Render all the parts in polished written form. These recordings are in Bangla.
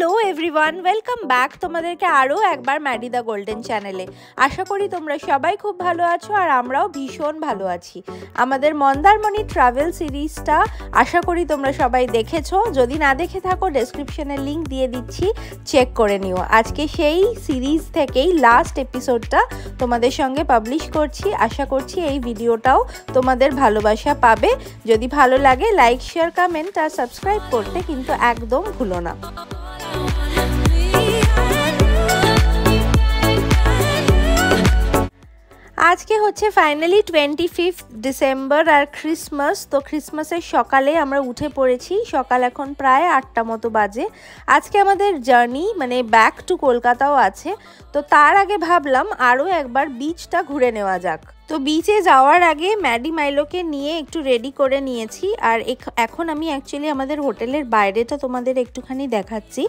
হ্যালো এভরিওয়ান, ওয়েলকাম ব্যাক তোমাদেরকে আরও একবার ম্যাডি দ্য গোল্ডেন চ্যানেলে। আশা করি তোমরা সবাই খুব ভালো আছো আর আমরাও ভীষণ ভালো আছি। আমাদের মন্দারমণি ট্রাভেল সিরিজটা আশা করি তোমরা সবাই দেখেছো। যদি না দেখে থাকো ডেসক্রিপশনের লিঙ্ক দিয়ে দিচ্ছি, চেক করে নিও। আজকে সেই সিরিজ থেকেই লাস্ট এপিসোডটা তোমাদের সঙ্গে পাবলিশ করছি। আশা করছি এই ভিডিওটাও তোমাদের ভালোবাসা পাবে। যদি ভালো লাগে লাইক, শেয়ার, কমেন্ট আর সাবস্ক্রাইব করতে কিন্তু একদম ভুলো না। আজকে হচ্ছে ফাইনালি 25 ডিসেম্বর আর ক্রিসমাস। তো ক্রিসমাসের সকালে আমরা উঠে পড়েছি। সকাল এখন প্রায় 8টা মতো বাজে। আজকে আমাদের জার্নি মানে ব্যাক টু কলকাতাও আছে। তো তার আগে ভাবলাম আরও একবার বিচটা ঘুরে নেওয়া যাক। তো বিচে যাওয়ার আগে ম্যাডি মাইলোকে নিয়ে একটু রেডি করে নিয়েছি। আর এখন আমি অ্যাকচুয়ালি আমাদের হোটেলের বাইরেটা তোমাদের একটুখানি দেখাচ্ছি।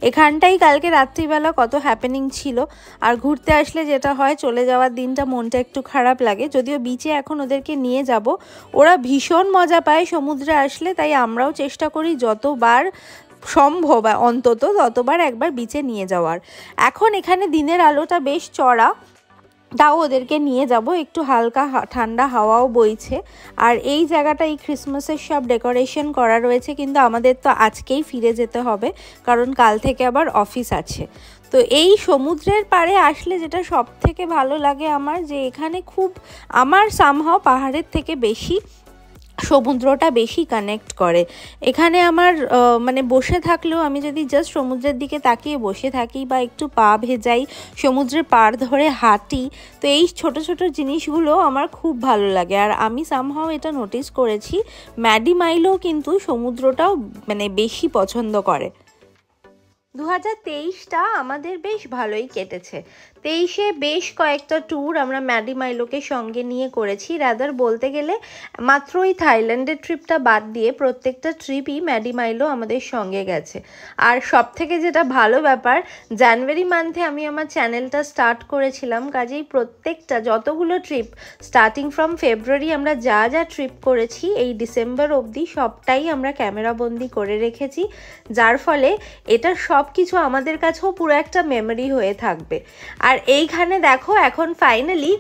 এখানটাই কালকে রাত্রিবেলা কত হ্যাপেনিং ছিল। আর ঘুরতে আসলে যেটা হয়, চলে যাওয়ার দিনটা মনটা একটু খারাপ লাগে। যদিও বিচে এখন ওদেরকে নিয়ে যাব, ওরা ভীষণ মজা পায় সমুদ্রে আসলে। তাই আমরাও চেষ্টা করি যতবার সম্ভব অন্তত ততবার একবার বিচে নিয়ে যাওয়ার। এখন এখানে দিনের আলোটা বেশ চড়া, তাও ওদেরকে নিয়ে যাব। একটু হালকা ঠান্ডা হাওয়াও বইছে। আর এই জায়গাটা এই ক্রিসমাসের সব ডেকোরেশন করা রয়েছে, কিন্তু আমাদের তো আজকেই ফিরে যেতে হবে, কারণ কাল থেকে আবার অফিস আছে। তো এই সমুদ্রের পাড়ে আসলে যেটা সব থেকে ভালো লাগে আমার, যে এখানে আমার সামহাও পাহাড়ের থেকে বেশি সমুদ্রটা বেশি কানেক্ট করে। এখানে আমার মানে বসে থাকলেও আমি যদি জাস্ট সমুদ্রের দিকে তাকিয়ে বসে থাকি বা একটু পা ভেজাই, সমুদ্রের পাড় ধরে হাঁটি, তো এই ছোট ছোট জিনিসগুলো আমার খুব ভালো লাগে। আর আমি সামহাও এটা নোটিস করেছি, ম্যাডি মাইলো কিন্তু সমুদ্রটাও মানে বেশি পছন্দ করে। 2023টা আমাদের বেশ ভালোই কেটেছে। 23-এ বেশ কয়েকটা ট্যুর আমরা ম্যাডি মাইলোকে সঙ্গে নিয়ে করেছি। রাদার বলতে গেলে মাত্র ওই থাইল্যান্ডের ট্রিপটা বাদ দিয়ে প্রত্যেকটা ট্রিপই ম্যাডি মাইলো আমাদের সঙ্গে গেছে। আর সব থেকে যেটা ভালো ব্যাপার, জানুয়ারি মান্থে আমি আমার চ্যানেলটা স্টার্ট করেছিলাম, কাজেই প্রত্যেকটা যতগুলো ট্রিপ স্টার্টিং ফ্রম ফেব্রুয়ারি আমরা যা যা ট্রিপ করেছি এই ডিসেম্বর অবধি সবটাই আমরা ক্যামেরাবন্দি করে রেখেছি, যার ফলে এটা সব কিছু আমাদের কাছেও পুরো একটা মেমোরি হয়ে থাকবে। আর এইখানে দেখো এখন ফাইনালি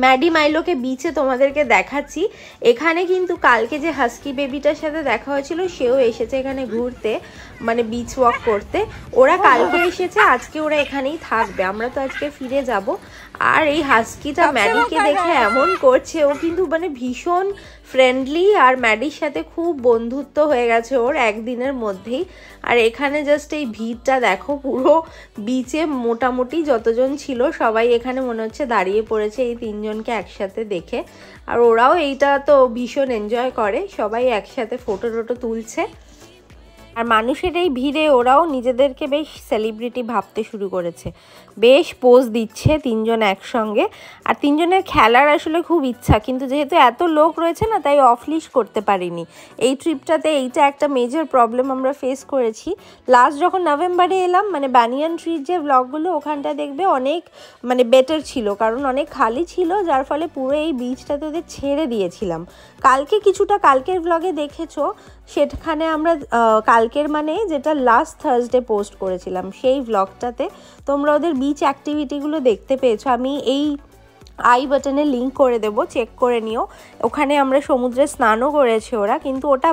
ম্যাডি মাইলোকে বিচে তোমাদেরকে দেখাচ্ছি। এখানে কিন্তু কালকে যে হাস্কি বেবিটার সাথে দেখা হয়েছিল, সেও এসেছে এখানে ঘুরতে, মানে বিচ ওয়াক করতে। ওরা কালকে এসেছে, আজকে ওরা এখানেই থাকবে। আমরা তো আজকে ফিরে যাব। আর এই হাস্কিটা ম্যাডিকে দেখে এমন করছে, ও কিন্তু মানে ভীষণ ফ্রেন্ডলি আর ম্যাডির সাথে খুব বন্ধুত্ব হয়ে গেছে ওর একদিনের মধ্যেই। আর এখানে জাস্ট এই ভিড়টা দেখো, পুরো বিচে মোটামুটি যতজন ছিল সবাই এখানে মনে হচ্ছে দাঁড়িয়ে পড়েছে এই তিনজনকে একসাথে দেখে। আর ওরাও এইটা তো ভীষণ এনজয় করে, সবাই একসাথে ফটো টোটো তুলছে। আর মানুষের এই ভিড়ে ওরাও নিজেদেরকে বেশ সেলিব্রিটি ভাবতে শুরু করেছে, বেশ পোজ দিচ্ছে তিনজন একসঙ্গে। আর তিনজনের খেলার আসলে খুব ইচ্ছা, কিন্তু যেহেতু এত লোক রয়েছে না, তাই অফলিশ করতে পারিনি এই ট্রিপটাতে। এইটা একটা মেজর প্রবলেম আমরা ফেস করেছি। লাস্ট যখন নভেম্বরে এলাম, মানে ব্যানিয়ান ট্রির যে ব্লগগুলো ওখানটা দেখবে অনেক মানে বেটার ছিল, কারণ অনেক খালি ছিল, যার ফলে পুরো এই বিচটাতে ওদের ছেড়ে দিয়েছিলাম। কালকে কিছুটা কালকের ব্লগে দেখেছো, সেখানে আমরা কালকের মানে যেটা লাস্ট থার্সডে পোস্ট করেছিলাম সেই ব্লগটাতে তোমরা ওদের বিচ অ্যাক্টিভিটিগুলো দেখতে পেয়েছো। আমি এই আই বাটনে লিঙ্ক করে দেবো, চেক করে নিও। ওখানে আমরা সমুদ্রে স্নানও করেছি ওরা, কিন্তু ওটা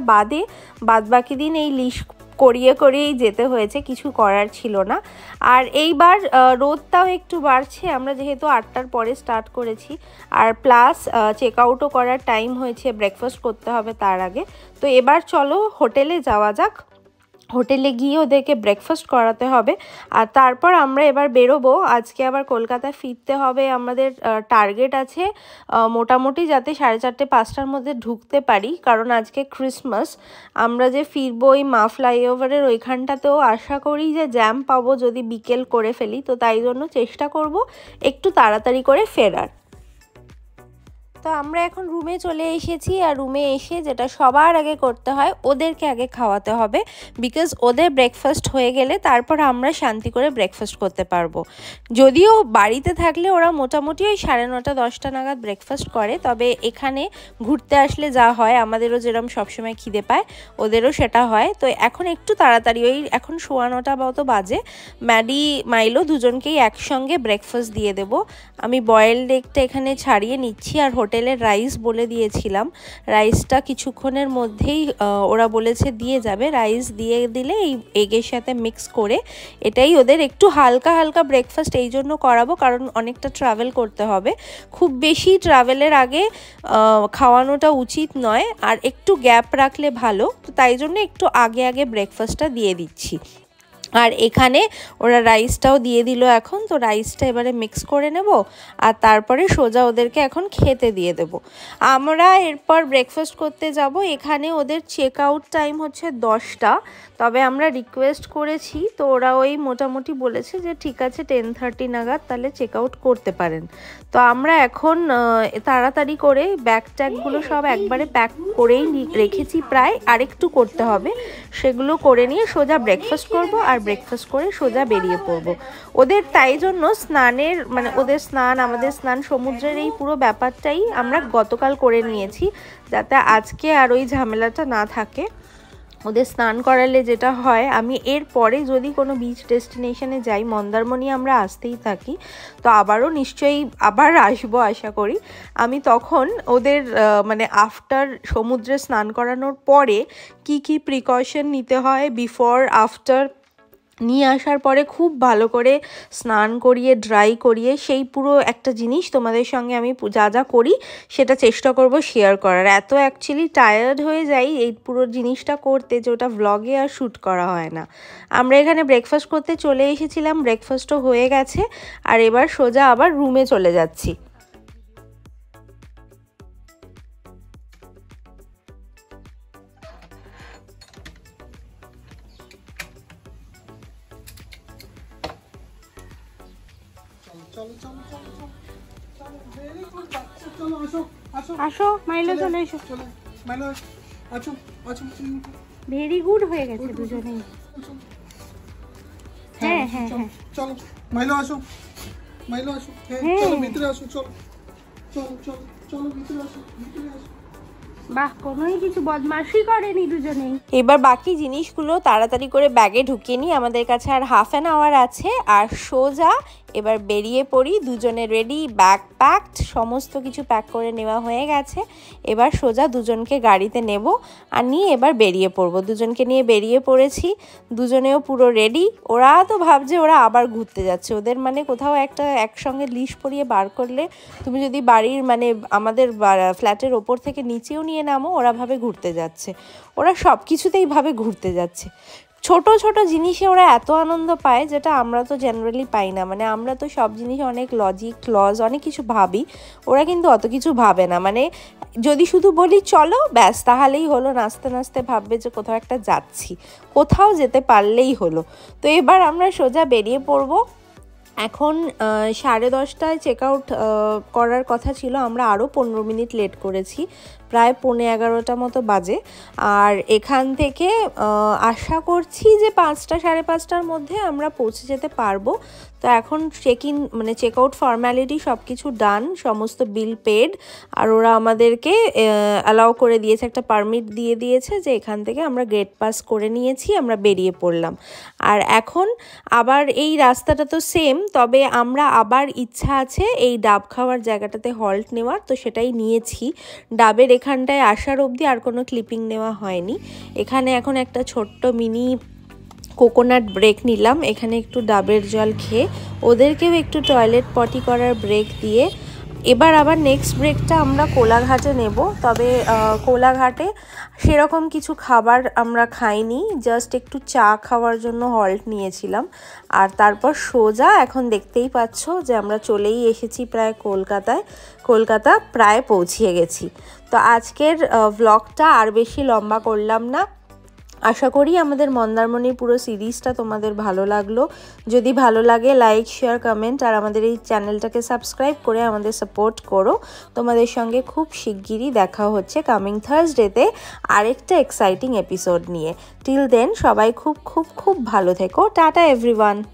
বাদবাকি দিন এই লিশ করিয়েই যেতে হয়েছে, কিছু করার ছিল না। আর এইবার রোদটাও একটু বাড়ছে, আমরা যেহেতু 8টার পরে স্টার্ট করেছি, আর প্লাস চেক আউটও করার টাইম হয়েছে, ব্রেকফাস্ট করতে হবে তার আগে। তো এবার চলো হোটেলে যাওয়া যাক। হোটেলে গিয়ে ওদেরকে ব্রেকফাস্ট করাতে হবে, আর তারপর আমরা এবার বেরোবো। আজকে আবার কলকাতা ফিরতে হবে। আমাদের টার্গেট আছে মোটামুটি যাতে 4:30-5টার মধ্যে ঢুকতে পারি, কারণ আজকে ক্রিসমাস। আমরা যে ফিরবো ওই মা ফ্লাইওভারের ওইখানটাতেও আশা করি যে জ্যাম পাবো যদি বিকেল করে ফেলি, তো তাই জন্য চেষ্টা করব একটু তাড়াতাড়ি করে ফেরার। তো আমরা এখন রুমে চলে এসেছি, আর রুমে এসে যেটা সবার আগে করতে হয়, ওদেরকে আগে খাওয়াতে হবে, বিকজ ওদের ব্রেকফাস্ট হয়ে গেলে তারপর আমরা শান্তি করে ব্রেকফাস্ট করতে পারবো। যদিও বাড়িতে থাকলে ওরা মোটামুটি ওই 9:30 10টা নাগাদ ব্রেকফাস্ট করে, তবে এখানে ঘুরতে আসলে যা হয়, আমাদেরও যেরকম সবসময় খিদে পায় ওদেরও সেটা হয়। তো এখন একটু তাড়াতাড়ি, ওই এখন 9:15 মতো বাজে, ম্যাডি মাইলো দুজনকেই একসঙ্গে ব্রেকফাস্ট দিয়ে দেবো। আমি বয়েলড এগটা এখানে ছাড়িয়ে নিচ্ছি, আর হোটেলের রাইস বলে দিয়েছিলাম, রাইসটা কিছুক্ষণের মধ্যেই ওরা বলেছে দিয়ে যাবে। রাইস দিয়ে দিলে এই এগের সাথে মিক্স করে, এটাই ওদের একটু হালকা হালকা ব্রেকফাস্ট এই জন্য করাবো, কারণ অনেকটা ট্রাভেল করতে হবে, খুব বেশি ট্রাভেলের আগে খাওয়ানোটা উচিত নয়, আর একটু গ্যাপ রাখলে ভালো। তো তাই জন্য একটু আগে আগে ব্রেকফাস্টটা দিয়ে দিচ্ছি। আর এখানে ওরা রাইসটাও দিয়ে দিল এখন, তো রাইসটা এবারে মিক্স করে নেব, আর তারপরে সোজা ওদেরকে এখন খেতে দিয়ে দেব। আমরা এরপর ব্রেকফাস্ট করতে যাব। এখানে ওদের চেক আউট টাইম হচ্ছে 10টা, তবে আমরা রিকোয়েস্ট করেছি, তো ওরা ওই মোটামুটি বলেছে যে ঠিক আছে 10:30 নাগাদ তাহলে চেক আউট করতে পারেন। তো আমরা এখন তাড়াতাড়ি করে ব্যাগ ট্যাগগুলো সব একবারে প্যাক করেই রেখেছি, প্রায় আরেকটু করতে হবে, সেগুলো করে নিয়ে সোজা ব্রেকফাস্ট করব, আর ব্রেকফাস্ট করে সোজা বেরিয়ে পড়ব। ওদের তাই জন্য স্নানের মানে ওদের স্নান আমাদের স্নান সমুদ্রের এই পুরো ব্যাপারটাই আমরা গতকাল করে নিয়েছি, যাতে আজকে আর ওই ঝামেলাটা না থাকে। ওদের স্নান করালে যেটা হয়, আমি এর পরে যদি কোনো বিচ ডেস্টিনেশনে যাই, মন্দারমণি আমরা আসতেই থাকি, তো আবারও নিশ্চয়ই আবার আসবো আশা করি। আমি তখন ওদের মানে আফটার সমুদ্রে স্নান করানোর পরে কি কি প্রিকশন নিতে হয়, বিফোর আফটার নিয়ে আসার পরে খুব ভালো করে স্নান করিয়ে ড্রাই করিয়ে সেই পুরো একটা জিনিস তোমাদের সঙ্গে আমি যা যা করি সেটা চেষ্টা করব শেয়ার করার। এত অ্যাকচুয়ালি টায়ার্ড হয়ে যাই এই পুরো জিনিসটা করতে, যে ওটা ভ্লগে আর শ্যুট করা হয় না। আমরা এখানে ব্রেকফাস্ট করতে চলে এসেছিলাম, ব্রেকফাস্টও হয়ে গেছে, আর এবার সোজা আবার রুমে চলে যাচ্ছি। আসো মাইলো, চলে এসো। ভেরি গুড হয়ে গেছে দুজনেই। হ্যাঁ হ্যাঁ হ্যাঁ, চলো মাইলো আসো, মাইলো আসো, চলো ভিতরে আসো, চলো চলো চলো চলো ভিতরে আসো, ভিতরে আসো। বাহ, কোনোই কিছু বদমাশি করেনি দুজনেই। এবার বাকি জিনিসগুলো তাড়াতাড়ি করে ব্যাগে ঢুকিয়ে নিই, আমাদের কাছে আর হাফ অ্যান আওয়ার আছে, আর সোজা এবার বেরিয়ে পড়ি। দুজনে রেডি, ব্যাগ প্যাকড, সমস্ত কিছু প্যাক করে নেওয়া হয়ে গেছে। এবার সোজা দুজনকে গাড়িতে নেব আর নিয়ে এবার বেরিয়ে পড়বো। দুজনকে নিয়ে বেরিয়ে পড়েছি, দুজনেও পুরো রেডি। ওরা তো ভাবছে ওরা আবার ঘুরতে যাচ্ছে, ওদের মানে কোথাও একটা একসঙ্গে লিস্ট পরিয়ে বার করলে, তুমি যদি বাড়ির মানে আমাদের ফ্ল্যাটের ওপর থেকে নিচেও নিয়ে নামো, ওরা ভাবে ঘুরতে যাচ্ছে। ওরা সব কিছুতেই ভাবে ঘুরতে যাচ্ছে। ছোট ছোট জিনিসে ওরা এত আনন্দ পায়, যেটা আমরা তো জেনারেলি পাই না। মানে আমরা তো সব জিনিস অনেক লজিক লজ অনেক কিছু ভাবি, ওরা কিন্তু অত কিছু ভাবে না। মানে যদি শুধু বলি চলো ব্যাস, তাহলেই হলো, নাচতে নাচতে ভাববে যে কোথাও একটা যাচ্ছি, কোথাও যেতে পারলেই হলো। তো এবার আমরা সোজা বেরিয়ে পড়বো। এখন 10:30টায় চেক আউট করার কথা ছিল, আমরা আরও 15 মিনিট লেট করেছি, প্রায় 11:15 মতো বাজে। আর এখান থেকে আশা করছি যে 5টা 5:30টার মধ্যে আমরা পৌঁছে যেতে পারবো। তো এখন চেক আউট ফর্ম্যালিটি সব কিছু ডান, সমস্ত বিল পেড, আর ওরা আমাদেরকে অ্যালাউ করে দিয়েছে, একটা পারমিট দিয়ে দিয়েছে যে এখান থেকে আমরা গেট পাস করে নিয়েছি, আমরা বেরিয়ে পড়লাম। আর এখন আবার এই রাস্তাটা তো সেম, তবে আমরা আবার ইচ্ছা আছে এই ডাব খাওয়ার জায়গাটাতে হল্ট নেওয়ার, তো সেটাই নিয়েছি। ডাবের এখানটায় আসার অবধি আর কোনো ক্লিপিং নেওয়া হয়নি। এখানে এখন একটা ছোট্ট মিনি কোকোনাট ব্রেক নিলাম, এখানে একটু ডাবের জল খেয়ে ওদেরকেও একটু টয়লেট পটি করার ব্রেক দিয়ে এবার আবার নেক্সট ব্রেকটা আমরা কোলাঘাটে নেব। তবে কোলাঘাটে সেরকম কিছু খাবার আমরা খাইনি, জাস্ট একটু চা খাওয়ার জন্য হল্ট নিয়েছিলাম। আর তারপর সোজা এখন দেখতেই পাচ্ছ যে আমরা চলেই এসেছি প্রায় কলকাতা প্রায় পৌঁছিয়ে গেছি। তো আজকের ব্লগটা আর বেশি লম্বা করলাম না, আশা করি আমাদের মন্দারমণির পুরো সিরিজটা তোমাদের ভালো লাগলো। যদি ভালো লাগে লাইক শেয়ার কমেন্ট আর আমাদের এই চ্যানেলটাকে সাবস্ক্রাইব করে আমাদের সাপোর্ট করো। তোমাদের সঙ্গে খুব শিগগিরই দেখা হচ্ছে কামিং থার্সডেতে আরেকটা এক্সাইটিং এপিসোড নিয়ে। টিল দেন সবাই খুব খুব খুব ভালো থেকো। Tata everyone.